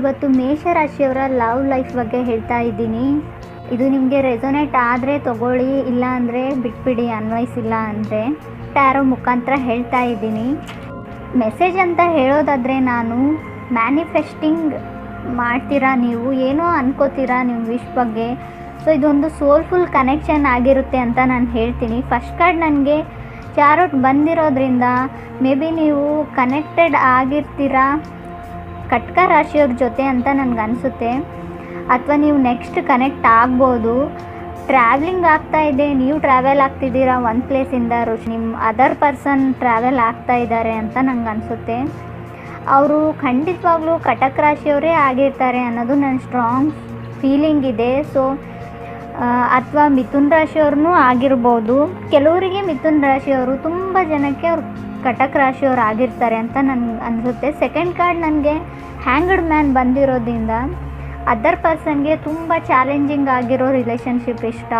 ಇವತ್ತು ಮೇಷರಾಶಿಯವರ love life ಬಗ್ಗೆ ಹೇಳ್ತಾ ಇದ್ದೀನಿ. ಇದು ನಿಮಗೆ ರೆಸೊನೇಟ್ ಆದರೆ ತಗೊಳ್ಳಿ, ಇಲ್ಲ ಅಂದರೆ ಬಿಟ್ಬಿಡಿ, ಅನ್ವಯಿಸಿಲ್ಲ ಅಂದರೆ. ಟ್ಯಾರೋ ಮುಖಾಂತರ ಹೇಳ್ತಾ ಇದ್ದೀನಿ. ಮೆಸೇಜ್ ಅಂತ ಹೇಳೋದಾದರೆ, ನಾನು ಮ್ಯಾನಿಫೆಸ್ಟಿಂಗ್ ಮಾಡ್ತೀರಾ, ನೀವು ಏನೋ ಅನ್ಕೋತೀರಾ ನಿಮ್ಮ ವಿಶ್ ಬಗ್ಗೆ. ಸೊ ಇದೊಂದು ಸೋಲ್ಫುಲ್ ಕನೆಕ್ಷನ್ ಆಗಿರುತ್ತೆ ಅಂತ ನಾನು ಹೇಳ್ತೀನಿ. ಫಸ್ಟ್ ಕಾರ್ಡ್ ನನಗೆ ಚಾರೋಟ್ ಬಂದಿರೋದ್ರಿಂದ ಮೇ ಬಿ ನೀವು ಕನೆಕ್ಟೆಡ್ ಆಗಿರ್ತೀರಾ ಕಟಕ ರಾಶಿಯವ್ರ ಜೊತೆ ಅಂತ ನನಗನ್ಸುತ್ತೆ. ಅಥವಾ ನೀವು ನೆಕ್ಸ್ಟ್ ಕನೆಕ್ಟ್ ಆಗ್ಬೋದು. ಟ್ರಾವೆಲಿಂಗ್ ಆಗ್ತಾ ಇದೆ, ನೀವು ಟ್ರಾವೆಲ್ ಆಗ್ತಿದ್ದೀರಾ ಒಂದು ಪ್ಲೇಸಿಂದ, ನಿಮ್ಮ ಅದರ್ ಪರ್ಸನ್ ಟ್ರಾವೆಲ್ ಆಗ್ತಾ ಇದ್ದಾರೆ ಅಂತ ನಂಗೆ ಅನಿಸುತ್ತೆ. ಅವರು ಖಂಡಿತವಾಗ್ಲೂ ಕಟಕ ರಾಶಿಯವರೇ ಆಗಿರ್ತಾರೆ ಅನ್ನೋದು ನನ್ನ ಸ್ಟ್ರಾಂಗ್ ಫೀಲಿಂಗ್ ಇದೆ. ಸೊ ಅಥವಾ ಮಿಥುನ್ ರಾಶಿಯವ್ರೂ ಆಗಿರ್ಬೋದು. ಕೆಲವರಿಗೆ ಮಿಥುನ್ ರಾಶಿಯವರು, ತುಂಬ ಜನಕ್ಕೆ ಅವ್ರು ಕಟಕ ರಾಶಿಯವ್ರು ಆಗಿರ್ತಾರೆ ಅಂತ ನನಗೆ ಅನಿಸುತ್ತೆ. ಸೆಕೆಂಡ್ ಕಾರ್ಡ್ ನನಗೆ ಹ್ಯಾಂಗ್ಡ್ ಮ್ಯಾನ್ ಬಂದಿರೋದ್ರಿಂದ ಅದರ್ ಪರ್ಸನ್ಗೆ ತುಂಬ ಚಾಲೆಂಜಿಂಗ್ ಆಗಿರೋ ರಿಲೇಷನ್ಶಿಪ್ ಇಷ್ಟ.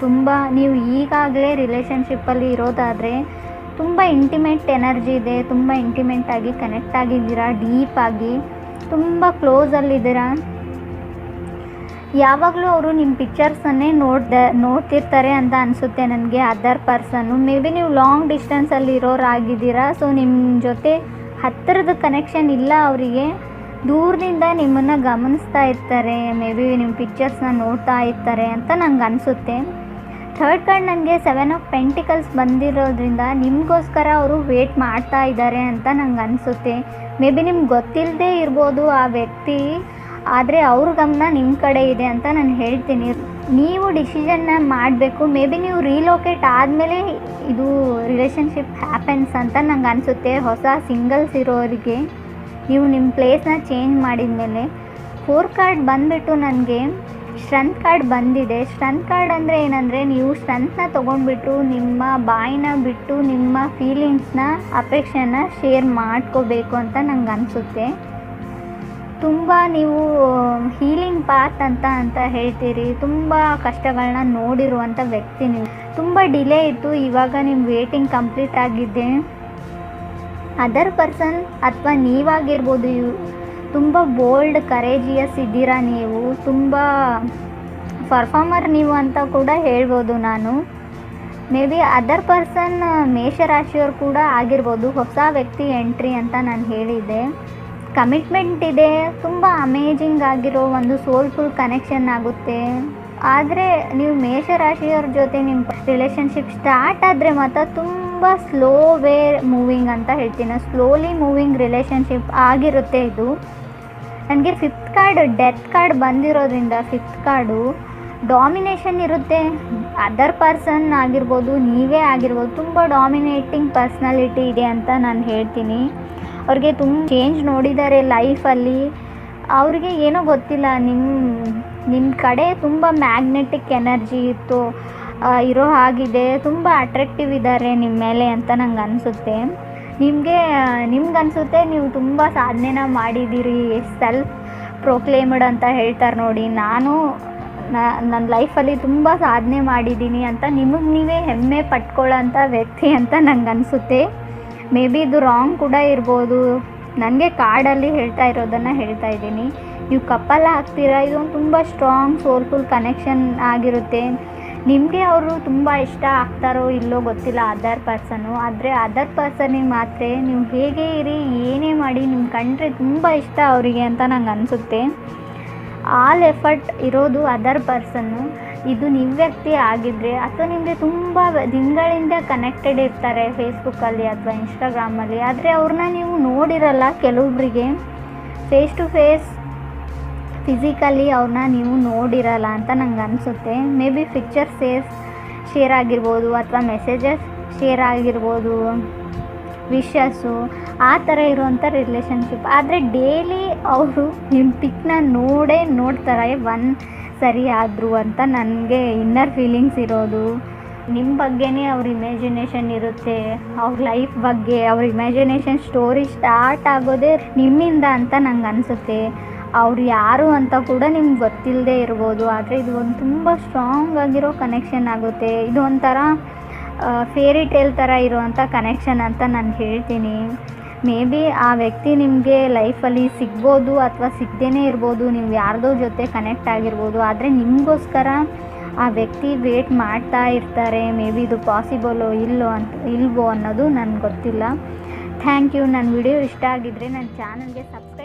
ತುಂಬ ನೀವು ಈಗಾಗಲೇ ರಿಲೇಷನ್ಶಿಪ್ಪಲ್ಲಿ ಇರೋದಾದರೆ ತುಂಬ ಇಂಟಿಮೇಟ್ ಎನರ್ಜಿ ಇದೆ, ತುಂಬ ಇಂಟಿಮೇಟಾಗಿ ಕನೆಕ್ಟ್ ಆಗಿದ್ದೀರಾ, ಡೀಪಾಗಿ ತುಂಬ ಕ್ಲೋಸಲ್ಲಿದ್ದೀರಾ. ಯಾವಾಗಲೂ ಅವರು ನಿಮ್ಮ ಪಿಕ್ಚರ್ಸನ್ನೇ ನೋಡ್ತಿರ್ತಾರೆ ಅಂತ ಅನಿಸುತ್ತೆ ನನಗೆ ಅದರ್ ಪರ್ಸನ್ನು. ಮೇ ಬಿ ನೀವು ಲಾಂಗ್ ಡಿಸ್ಟೆನ್ಸಲ್ಲಿ ಇರೋರಾಗಿದ್ದೀರಾ. ಸೊ ನಿಮ್ಮ ಜೊತೆ ಹತ್ತಿರದ ಕನೆಕ್ಷನ್ ಇಲ್ಲ ಅವರಿಗೆ, ದೂರದಿಂದ ನಿಮ್ಮನ್ನು ಗಮನಿಸ್ತಾ ಇರ್ತಾರೆ, ಮೇ ಬಿ ನಿಮ್ಮ ಪಿಕ್ಚರ್ಸ್ನ ನೋಡ್ತಾ ಇರ್ತಾರೆ ಅಂತ ನಂಗೆ ಅನಿಸುತ್ತೆ. ಥರ್ಡ್ ಕಾರ್ಡ್ ನನಗೆ 7 ಆಫ್ ಪೆಂಟಿಕಲ್ಸ್ ಬಂದಿರೋದ್ರಿಂದ ನಿಮಗೋಸ್ಕರ ಅವರು ವೇಟ್ ಮಾಡ್ತಾ ಇದ್ದಾರೆ ಅಂತ ನಂಗೆ ಅನಿಸುತ್ತೆ. ಮೇ ಬಿ ನಿಮ್ಗೆ ಗೊತ್ತಿಲ್ಲದೆ ಇರ್ಬೋದು ಆ ವ್ಯಕ್ತಿ, ಆದರೆ ಅವ್ರ ಗಮನ ನಿಮ್ಮ ಕಡೆ ಇದೆ ಅಂತ ನಾನು ಹೇಳ್ತೀನಿ. ನೀವು ಡಿಸಿಷನ್ನ ಮಾಡಬೇಕು. ಮೇ ಬಿ ನೀವು ರೀಲೋಕೇಟ್ ಆದಮೇಲೆ ಇದು ರಿಲೇಷನ್ಶಿಪ್ ಹ್ಯಾಪನ್ಸ್ ಅಂತ ನಂಗೆ ಅನಿಸುತ್ತೆ. ಹೊಸ ಸಿಂಗಲ್ಸ್ ಇರೋರಿಗೆ ನೀವು ನಿಮ್ಮ ಪ್ಲೇಸ್ನ ಚೇಂಜ್ ಮಾಡಿದ ಮೇಲೆ. 4 ಕಾರ್ಡ್ ಬಂದುಬಿಟ್ಟು ನನಗೆ ಸ್ಟ್ರೆಂತ್ ಕಾರ್ಡ್ ಬಂದಿದೆ. ಸ್ಟ್ರೆಂತ್ ಕಾರ್ಡ್ ಅಂದರೆ ಏನಂದರೆ, ನೀವು ಸ್ಟ್ರೆಂತ್ನ ತೊಗೊಂಡ್ಬಿಟ್ಟು ನಿಮ್ಮ ಬಾಯಿನ ಬಿಟ್ಟು ನಿಮ್ಮ ಫೀಲಿಂಗ್ಸ್ನ, ಅಪೇಕ್ಷೆನ ಶೇರ್ ಮಾಡ್ಕೋಬೇಕು ಅಂತ ನಂಗೆ ಅನಿಸುತ್ತೆ. ತುಂಬ ನೀವು ಹೀಲಿಂಗ್ ಪಾತ್ ಅಂತ ಹೇಳ್ತೀರಿ. ತುಂಬ ಕಷ್ಟಗಳನ್ನ ನೋಡಿರುವಂಥ ವ್ಯಕ್ತಿ ನೀವು. ತುಂಬ ಡಿಲೇ ಇತ್ತು, ಇವಾಗ ನಿಮ್ಮ ವೇಟಿಂಗ್ ಕಂಪ್ಲೀಟ್ ಆಗಿದೆ. ಅದರ್ ಪರ್ಸನ್ ಅಥವಾ ನೀವಾಗಿರ್ಬೋದು, ತುಂಬ ಬೋಲ್ಡ್, ಕರೇಜಿಯಸ್ ಇದ್ದೀರಾ ನೀವು. ತುಂಬ ಪರ್ಫಾರ್ಮರ್ ನೀವು ಅಂತ ಕೂಡ ಹೇಳ್ಬೋದು ನಾನು. ಮೇ ಬಿ ಅದರ್ ಪರ್ಸನ್ ಮೇಷರಾಶಿಯವ್ರು ಕೂಡ ಆಗಿರ್ಬೋದು. ಹೊಸ ವ್ಯಕ್ತಿ ಎಂಟ್ರಿ ಅಂತ ನಾನು ಹೇಳಿದ್ದೆ. ಕಮಿಟ್ಮೆಂಟ್ ಇದೆ, ತುಂಬ ಅಮೇಜಿಂಗ್ ಆಗಿರೋ ಒಂದು ಸೋಲ್ಫುಲ್ ಕನೆಕ್ಷನ್ ಆಗುತ್ತೆ. ಆದರೆ ನೀವು ಮೇಷರಾಶಿಯವ್ರ ಜೊತೆ ನಿಮ್ಮ ರಿಲೇಷನ್ಶಿಪ್ ಸ್ಟಾರ್ಟ್ ಆದರೆ ಮಾತ್ರ ತುಂಬ ಸ್ಲೋ ವೇ ಮೂವಿಂಗ್ ಅಂತ ಹೇಳ್ತೀನಿ. ಸ್ಲೋಲಿ ಮೂವಿಂಗ್ ರಿಲೇಷನ್ಶಿಪ್ ಆಗಿರುತ್ತೆ ಇದು. ನನಗೆ 5th ಕಾರ್ಡ್ ಡೆತ್ ಕಾರ್ಡ್ ಬಂದಿರೋದ್ರಿಂದ 5th ಕಾರ್ಡು ಡಾಮಿನೇಷನ್ ಇರುತ್ತೆ. ಅದರ್ ಪರ್ಸನ್ ಆಗಿರ್ಬೋದು, ನೀವೇ ಆಗಿರ್ಬೋದು, ತುಂಬ ಡಾಮಿನೇಟಿಂಗ್ ಪರ್ಸ್ನಾಲಿಟಿ ಇದೆ ಅಂತ ನಾನು ಹೇಳ್ತೀನಿ. ಅವ್ರಿಗೆ ತುಂಬ ಚೇಂಜ್ ನೋಡಿದ್ದಾರೆ ಲೈಫಲ್ಲಿ. ಅವ್ರಿಗೆ ಏನೋ ಗೊತ್ತಿಲ್ಲ, ನಿಮ್ಮ ಕಡೆ ತುಂಬ ಮ್ಯಾಗ್ನೆಟಿಕ್ ಎನರ್ಜಿ ಇತ್ತು, ಇರೋ ಹಾಗಿದೆ, ತುಂಬ ಅಟ್ರಾಕ್ಟಿವ್ ಇದ್ದಾರೆ ನಿಮ್ಮ ಮೇಲೆ ಅಂತ ನಂಗೆ ಅನಿಸುತ್ತೆ. ನಿಮ್ಗೆ ಅನಿಸುತ್ತೆ ನೀವು ತುಂಬ ಸಾಧನೆನ ಮಾಡಿದ್ದೀರಿ, ಸೆಲ್ಫ್ ಪ್ರೊಕ್ಲೇಮ್ಡ್ ಅಂತ ಹೇಳ್ತಾರೆ ನೋಡಿ. ನನ್ನ ಲೈಫಲ್ಲಿ ತುಂಬ ಸಾಧನೆ ಮಾಡಿದ್ದೀನಿ ಅಂತ ನಿಮಗೆ ನೀವೇ ಹೆಮ್ಮೆ ಪಟ್ಕೊಳ್ಳೋಂಥ ವ್ಯಕ್ತಿ ಅಂತ ನಂಗೆ ಅನಿಸುತ್ತೆ. ಮೇ ಬಿ ಇದು ರಾಂಗ್ ಕೂಡ ಇರ್ಬೋದು. ನನಗೆ ಕಾರ್ಡಲ್ಲಿ ಹೇಳ್ತಾ ಇರೋದನ್ನು ಹೇಳ್ತಾ ಇದ್ದೀನಿ. ನೀವು ಕಪ್ಪಲ್ ಆಗ್ತೀರಾ, ಇದೊಂದು ತುಂಬ ಸ್ಟ್ರಾಂಗ್ ಸೋಲ್ಫುಲ್ ಕನೆಕ್ಷನ್ ಆಗಿರುತ್ತೆ. ನಿಮಗೆ ಅವರು ತುಂಬ ಇಷ್ಟ ಆಗ್ತಾರೋ ಇಲ್ಲೋ ಗೊತ್ತಿಲ್ಲ ಅದರ್ ಪರ್ಸನ್ನು. ಆದರೆ ಅದರ್ ಪರ್ಸನಿಗೆ ಮಾತ್ರ ನೀವು ಹೇಗೆ ಇರಿ, ಏನೇ ಮಾಡಿ, ನಿಮ್ಮ ಕಂಡ್ರೆ ತುಂಬ ಇಷ್ಟ ಅವರಿಗೆ ಅಂತ ನಂಗೆ ಅನಿಸುತ್ತೆ. ಆಲ್ ಎಫರ್ಟ್ ಇರೋದು ಅದರ್ ಪರ್ಸನ್ನು. ಇದು ನಿಮ್ಮ ವ್ಯಕ್ತಿ ಆಗಿದ್ದರೆ, ಅಥವಾ ನಿಮಗೆ ತುಂಬ ದಿನಗಳಿಂದ ಕನೆಕ್ಟೆಡ್ ಇರ್ತಾರೆ ಫೇಸ್ಬುಕ್ಕಲ್ಲಿ ಅಥವಾ ಇನ್ಸ್ಟಾಗ್ರಾಮಲ್ಲಿ, ಆದರೆ ಅವ್ರನ್ನ ನೀವು ನೋಡಿರಲ್ಲ. ಕೆಲವೊಬ್ಬರಿಗೆ ಫೇಸ್ ಟು ಫೇಸ್ ಫಿಸಿಕಲಿ ಅವ್ರನ್ನ ನೀವು ನೋಡಿರಲ್ಲ ಅಂತ ನಂಗೆ ಅನಿಸುತ್ತೆ. ಮೇ ಬಿ ಪಿಕ್ಚರ್ಸ್ ಶೇರ್ ಆಗಿರ್ಬೋದು, ಅಥವಾ ಮೆಸೇಜಸ್ ಶೇರ್ ಆಗಿರ್ಬೋದು, ವಿಶಸ್ಸು, ಆ ಥರ ಇರುವಂಥ ರಿಲೇಷನ್ಶಿಪ್. ಆದರೆ ಡೈಲಿ ಅವರು ನಿಮ್ಮ ಪಿಕ್ನ ನೋಡ್ತಾರೆ ಸರಿ ಆದರು ಅಂತ ನನಗೆ ಇನ್ನರ್ ಫೀಲಿಂಗ್ಸ್ ಇರೋದು. ನಿಮ್ಮ ಬಗ್ಗೆನೇ ಅವ್ರ ಇಮ್ಯಾಜಿನೇಷನ್ ಇರುತ್ತೆ, ಅವ್ರ ಲೈಫ್ ಬಗ್ಗೆ ಅವ್ರ ಇಮ್ಯಾಜಿನೇಷನ್ ಸ್ಟೋರಿ ಸ್ಟಾರ್ಟ್ ಆಗೋದೇ ನಿಮ್ಮಿಂದ ಅಂತ ನಂಗೆ ಅನಿಸುತ್ತೆ. ಅವ್ರು ಯಾರು ಅಂತ ಕೂಡ ನಿಮ್ಗೆ ಗೊತ್ತಿಲ್ಲದೆ ಇರ್ಬೋದು. ಆದರೆ ಇದು ಒಂದು ತುಂಬ ಸ್ಟ್ರಾಂಗ್ ಆಗಿರೋ ಕನೆಕ್ಷನ್ ಆಗುತ್ತೆ. ಇದು ಒಂಥರ ಫೇರಿ ಟೇಲ್ ಥರ ಇರುವಂಥ ಕನೆಕ್ಷನ್ ಅಂತ ನಾನು ಹೇಳ್ತೀನಿ. ಮೇ ಬಿ ಆ ವ್ಯಕ್ತಿ ನಿಮಗೆ ಲೈಫಲ್ಲಿ ಸಿಗ್ಬೋದು ಅಥವಾ ಸಿಗದೇ ಇರ್ಬೋದು, ನೀವು ಯಾರ್ದೋ ಜೊತೆ ಕನೆಕ್ಟ್ ಆಗಿರ್ಬೋದು. ಆದರೆ ನಿಮಗೋಸ್ಕರ ಆ ವ್ಯಕ್ತಿ ವೇಟ್ ಮಾಡ್ತಾ ಇರ್ತಾರೆ. ಮೇ ಬಿ ಇದು ಪಾಸಿಬಲೋ ಇಲ್ವೋ ಅನ್ನೋದು ನನಗೆ ಗೊತ್ತಿಲ್ಲ. Thank you. ನನ್ನ ವಿಡಿಯೋ ಇಷ್ಟ ಆಗಿದ್ದರೆ ನನ್ನ ಚಾನಲ್ಗೆ ಸಬ್ಸ್ಕ್ರೈಬ್